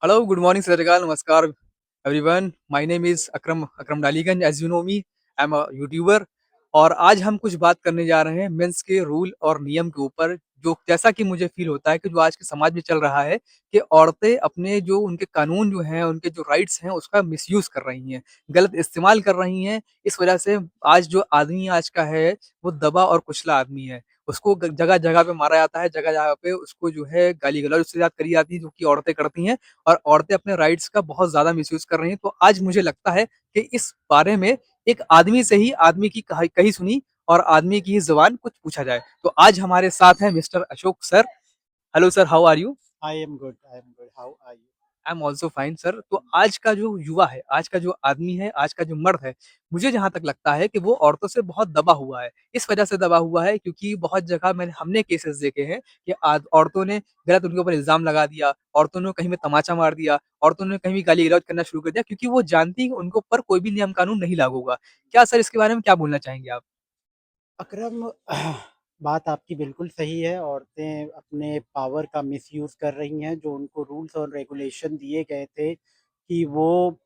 Hello, good morning, Sargal. Namaskar, everyone. My name is Akram Daliganj. As you know me, I'm a YouTuber. और आज हम कुछ बात करने जा रहे हैं मेंस के रूल और नियम के ऊपर, जो जैसा कि मुझे फील होता है कि जो आज के समाज में चल रहा है कि औरतें अपने जो उनके कानून जो हैं, उनके जो राइट्स हैं, उसका मिसयूज कर रही हैं, गलत इस्तेमाल कर रही हैं। इस वजह से आज जो आदमी आज का है, वो दबा और कुचला आदमी है। उसको जगह जगह पे मारा जाता है, जगह जगह पे उसको जो है गाली गलौज उससे ज्यादा करी जाती है, जो कि औरतें करती हैं। और औरतें अपने राइट्स का बहुत ज़्यादा मिसयूज़ कर रही हैं। तो आज मुझे लगता है कि इस बारे में एक आदमी से ही आदमी की कही सुनी और आदमी की ही ज़ुबान कुछ पूछा जाए। तो आज हमारे साथ हैं mister Ashok sir. Hello sir, how are you? I am good. I am good. How are you? I am also fine sir. तो आज का जो युवा है, आज का जो आदमी है, आज का जो मर्द है, मुझे जहाँ तक लगता है कि वो औरतों से बहुत दबा हुआ है। इस वजह से दबा हुआ है क्योंकि बहुत जगह हमने केसेस देखे हैं कि औरतों ने गलत उनके ऊपर इल्ज़ाम लगा दिया, औरतों ने कहीं पे तमाचा मार दिया, औरतों ने कहीं भी गाली-गलौज करना शुरू कर दिया, क्योंकि वो जानती हैं कि उनके ऊपर कोई भी नियम कानून नहीं लागू होगा। क्या सर इसके बारे में क्या बोलना चाहेंगे आप? अकरम, बात आपकी बिल्कुल सही है। औरतें अपने पावर का मिसयूज़ कर रही हैं। जो उनको रूल्स और रेगुलेशन दिए गए थे कि वो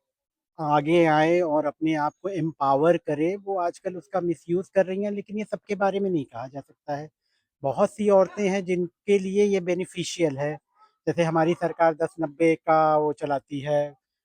आगे आए और अपने आप को एम्पावर करे, वो आजकल उसका मिसयूज़ कर रही हैं। लेकिन ये सबके बारे में नहीं कहा जा सकता है। बहुत सी औरतें हैं जिनके लिए ये बेनिफिशियल है। जैसे हमारी सरकार 1090 का वो चलाती है,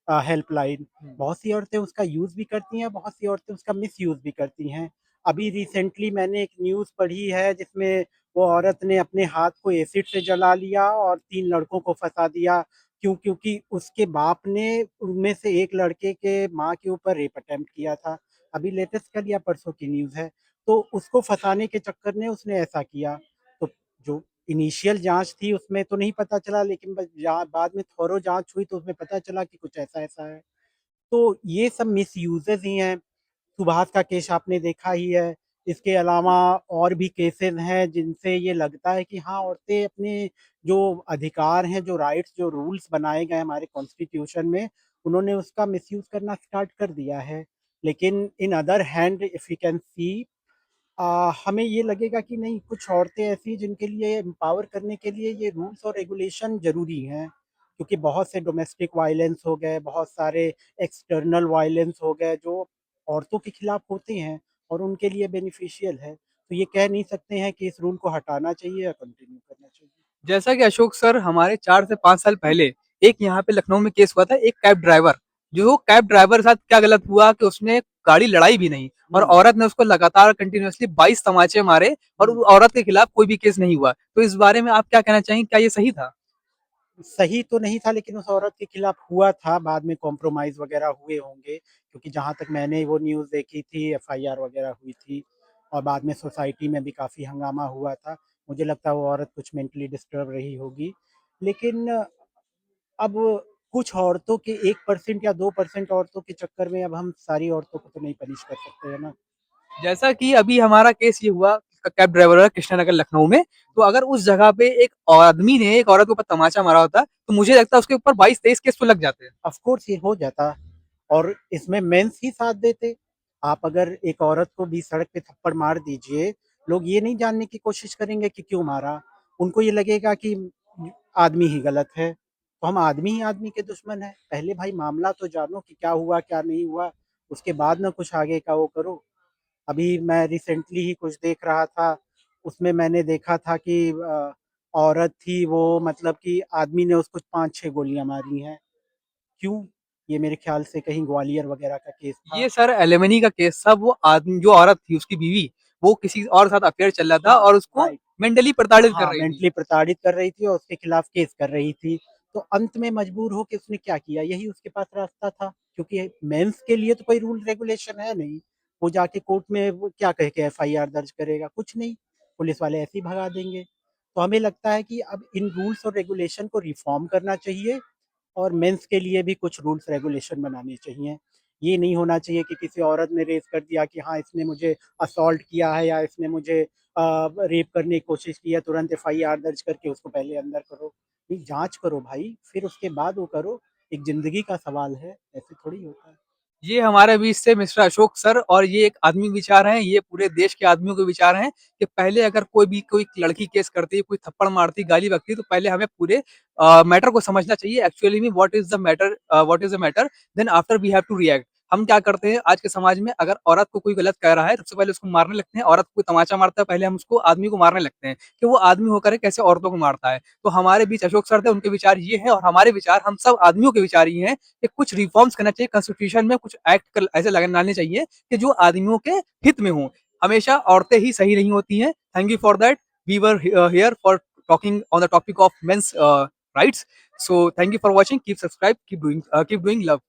हेल्पलाइन। हुँ। बहुत सी औरतें उसका यूज़ भी करती हैं, बहुत सी औरतें उसका मिसयूज़ भी करती हैं। अभी रिसेंटली मैंने एक न्यूज़ पढ़ी है जिसमें वो औरत ने अपने हाथ को एसिड से जला लिया और 3 लड़कों को फँसा दिया। क्योंकि उसके बाप ने उनमें से एक लड़के के माँ के ऊपर रेप अटेम्प्ट किया था। अभी लेटेस्ट कल या परसों की न्यूज़ है। तो उसको फँसाने के चक्कर में उसने ऐसा किया। तो जो इनिशियल जाँच थी उसमें तो नहीं पता चला, लेकिन ब जा बाद में थॉरो जाँच हुई तो उसमें पता चला कि कुछ ऐसा-ऐसा है। तो ये सब मिसयूज़ेज़ ही हैं। सुभाष का केस आपने देखा ही है। इसके अलावा और भी केसेज़ हैं जिनसे ये लगता है कि हाँ, औरतें अपने जो अधिकार हैं, जो राइट्स, जो रूल्स बनाए गए हैं हमारे कॉन्स्टिट्यूशन में, उन्होंने उसका मिसयूज़ करना स्टार्ट कर दिया है। लेकिन in other hand if you can see, हमें ये लगेगा कि नहीं, कुछ औरतें ऐसी हैं जिनके लिए एम्पावर करने के लिए ये रूल्स और रेगुलेशन ज़रूरी हैं। क्योंकि बहुत से डोमेस्टिक वायलेंस हो गए, बहुत सारे एक्सटर्नल वायलेंस हो गए जो औरतों के खिलाफ होते हैं और उनके लिए बेनिफिशियल है। तो ये कह नहीं सकते हैं कि इस रूल को हटाना चाहिए या कंटिन्यू करना चाहिए। जैसा कि अशोक सर, हमारे 4 से 5 साल पहले एक यहाँ पे लखनऊ में केस हुआ था, एक कैब ड्राइवर, जो कैब ड्राइवर के साथ क्या गलत हुआ कि उसने गाड़ी लड़ाई भी नहीं और हुँ, औरत ने उसको लगातार कंटिन्यूअसली 22 तमाचे मारे और हुँ। उस औरत के खिलाफ कोई भी केस नहीं हुआ। तो इस बारे में आप क्या कहना चाहेंगे? क्या ये सही था? सही तो नहीं था, लेकिन उस औरत के खिलाफ हुआ था, बाद में कॉम्प्रोमाइज़ वग़ैरह हुए होंगे, क्योंकि जहाँ तक मैंने वो न्यूज़ देखी थी, एफआईआर वग़ैरह हुई थी और बाद में सोसाइटी में भी काफ़ी हंगामा हुआ था। मुझे लगता है वो औरत कुछ मेंटली डिस्टर्ब रही होगी। लेकिन अब कुछ औरतों के 1% या 2% औरतों के चक्कर में अब हम सारी औरतों को तो नहीं पनिश कर सकते, है ना? जैसा कि अभी हमारा केस ये हुआ कैब ड्राइवर का कृष्णा नगर लखनऊ में, तो अगर उस जगह पे एक आदमी ने एक औरत के ऊपर तमाचा मारा होता, तो मुझे लगता है उसके ऊपर 22-23 केस तो लग जाते हैं। ऑफ कोर्स ये हो जाता और इसमें मेंस ही साथ देते। आप अगर एक औरत को बीच सड़क पे थप्पड़ मार दीजिए, लोग ये नहीं जानने की कोशिश करेंगे कि क्यों मारा। उनको ये लगेगा कि आदमी ही गलत है, तो हम आदमी ही आदमी के दुश्मन हैं। पहले भाई मामला तो जानो कि क्या हुआ, क्या नहीं हुआ, उसके बाद ना कुछ आगे का वो करो। अभी मैं रिसेंटली ही कुछ देख रहा था, उसमें मैंने देखा था कि औरत थी वो, मतलब कि आदमी ने उसको 5-6 गोलियाँ मारी हैं। क्यों? ये मेरे ख़्याल से कहीं ग्वालियर वग़ैरह का केस था। ये सर एलिमनी का केस था। वो आदमी, जो औरत थी उसकी बीवी, वो किसी और साथ अफेयर चल रहा था हाँ, और उसको राइट। मेंटली प्रताड़ित कर हाँ, रही थी। मेंटली प्रताड़ित कर रही थी और उसके खिलाफ केस कर रही थी। तो अंत में मजबूर होके उसने क्या किया, यही उसके पास रास्ता था, क्योंकि मेंस के लिए तो कोई रूल रेगुलेशन है नहीं। वो जाके कोर्ट में वो क्या कह के एफआईआर दर्ज करेगा? कुछ नहीं, पुलिस वाले ऐसे ही भगा देंगे। तो हमें लगता है कि अब इन रूल्स और रेगुलेशन को रिफ़ॉर्म करना चाहिए और मेंस के लिए भी कुछ रूल्स रेगुलेशन बनाने चाहिए। ये नहीं होना चाहिए कि किसी औरत ने रेज़ कर दिया कि हाँ, इसने मुझे असॉल्ट किया है या इसने मुझे रेप करने की कोशिश की है, तुरंत एफआईआर दर्ज करके उसको पहले अंदर करो। नहीं, जाँच करो भाई, फिर उसके बाद वो करो। एक ज़िंदगी का सवाल है, ऐसे थोड़ी होता है। ये हमारे बीच से मिस्टर अशोक सर, और ये एक आदमी विचार हैं, ये पूरे देश के आदमियों के विचार हैं कि पहले अगर कोई लड़की केस करती है, कोई थप्पड़ मारती, गाली बकती, तो पहले हमें पूरे मैटर को समझना चाहिए एक्चुअली में what is the matter, then after we have to react. हम क्या करते हैं आज के समाज में, अगर औरत को कोई गलत कह रहा है सबसे पहले उसको मारने लगते हैं, औरत को कोई तमाचा मारता है पहले हम उसको आदमी को मारने लगते हैं कि वो आदमी होकर कैसे औरतों को मारता है। तो हमारे बीच अशोक सर थे, उनके विचार ये हैं, और हमारे विचार, हम सब आदमियों के विचार ये हैं कि कुछ रिफॉर्म्स करना चाहिए कॉन्स्टिट्यूशन में, कुछ एक्ट ऐसे लाने चाहिए कि जो आदमियों के हित में हो। हमेशा औरतें ही सही नहीं होती हैं। Thank you for that. We were here for talking on the topic of men's rights. So thank you for watching, keep subscribe, keep doing love.